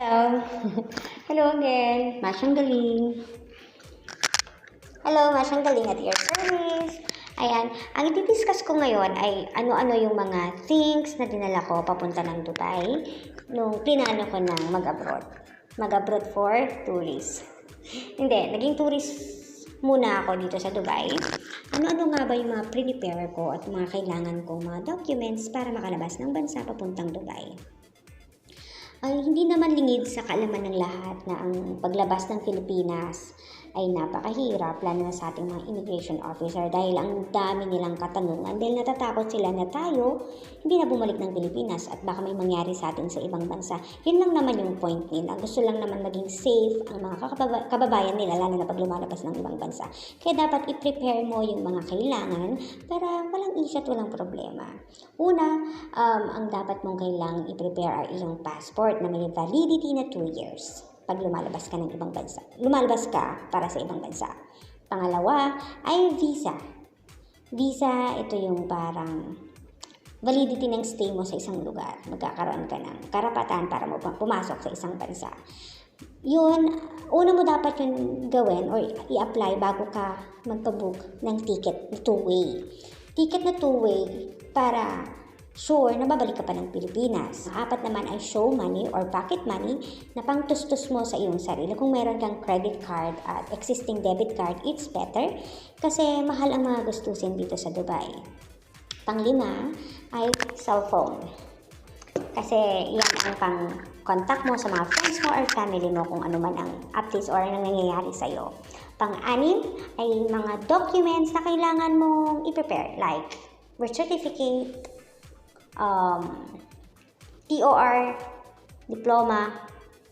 Hello. Hello again. Masyang galing. Hello, masyang galing at your service. Ayan, ang i-discuss ko ngayon ay ano-ano yung mga things na dinala ko papunta ng Dubai nung pinano ko ng mag-abroad. Mag-abroad for tourist. Hindi, naging tourist muna ako dito sa Dubai. Ano-ano nga ba yung mga prepare ko at mga kailangan kong mga documents para makalabas ng bansa papuntang Dubai? Ay hindi naman lingid sa kaalaman ng lahat na ang paglabas ng Pilipinas ay napakahirap, lalo na sa ating mga immigration officer dahil ang dami nilang katanungan dahil natatakot sila na tayo hindi na bumalik ng Pilipinas at baka may mangyari sa atin sa ibang bansa. Yun lang naman yung point nila. Gusto lang naman maging safe ang mga kababayan nila lalo na pag lumalabas ng ibang bansa. Kaya dapat i-prepare mo yung mga kailangan para walang issue at walang problema. Una, ang dapat mong kailangang i-prepare ay iyong passport na may validity na 2 years pag lumalabas ka ng ibang bansa. Lumalabas ka para sa ibang bansa. Pangalawa ay visa. Visa, ito yung parang validity ng stay mo sa isang lugar. Magkakaroon ka ng karapatan para mo pumasok sa isang bansa. Yun, una mo dapat yun gawin or i-apply bago ka magpabook ng ticket na two-way. Ticket na two-way para sure na babalik ka pa ng Pilipinas. Apat naman ay show money or pocket money na pangtustos mo sa iyong sarili. Kung meron kang credit card at existing debit card, it's better kasi mahal ang mga gustusin dito sa Dubai. Panglima ay cellphone. Kasi yan ang pang-contact mo sa mga friends mo or family mo kung ano man ang updates or ang nangyayari sa'yo. Pang-anim ay mga documents na kailangan mong i-prepare like birth certificate, TOR, diploma,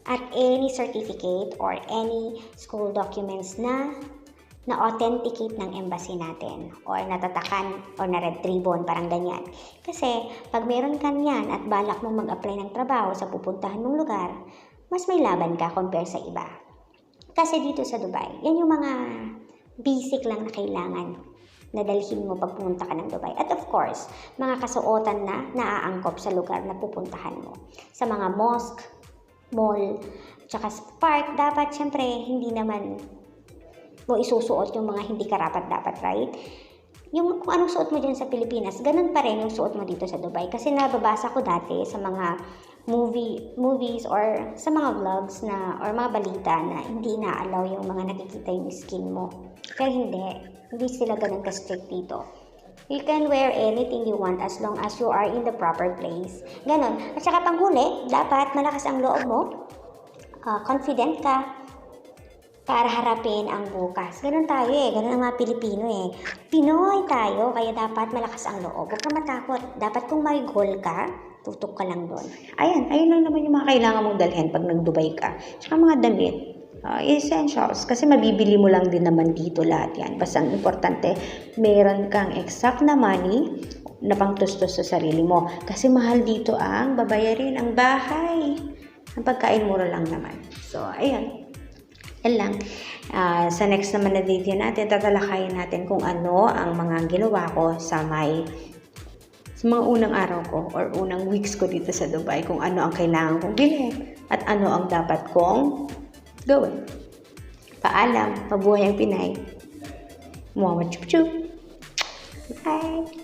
at any certificate or any school documents na na-authenticate ng embassy natin or natatakan or na-red ribbon, parang ganyan. Kasi pag meron ka yan at balak mong mag-apply ng trabaho sa pupuntahan mong lugar, mas may laban ka compare sa iba. Kasi dito sa Dubai, yan yung mga basic lang na kailangan na dalhin mo pag pumunta ka ng Dubai. At of course, mga kasuotan na naaangkop sa lugar na pupuntahan mo. Sa mga mosque, mall, tsaka park, dapat syempre hindi naman mo isusuot yung mga hindi karapat-dapat, right? Yung kung anong suot mo dyan sa Pilipinas, ganun pa rin yung suot mo dito sa Dubai. Kasi nababasa ko dati sa mga movies or sa mga vlogs na or mga balita na hindi na-allow yung mga nakikita yung skin mo. Pero hindi sila ganun ka-strict dito. You can wear anything you want as long as you are in the proper place. Ganon. At saka panghuli, dapat malakas ang loob mo, confident ka, para harapin ang bukas. Ganun tayo ganun ang mga Pilipino Pinoy tayo, kaya dapat malakas ang loob. Huwag ka matakot. Dapat kung may goal ka, tutok ka lang doon. Ayun lang naman yung mga kailangan mong dalhin pag nag-Dubai ka. Tsaka mga damit. Essentials. Kasi mabibili mo lang din naman dito lahat yan. Basta ang importante, meron kang exact na money na pangtustos sa sarili mo. Kasi mahal dito ang babayarin ang bahay. Ang pagkain mura lang naman. So, ayun. Yan lang. Sa next naman na video natin, tatalakayin natin kung ano ang mga ginawa ko sa mga unang araw ko or unang weeks ko dito sa Dubai, kung ano ang kailangan kong bilhin at ano ang dapat kong gawin. Paalam, mabuhay ang Pinay. Muhammad Chup Chup. Bye!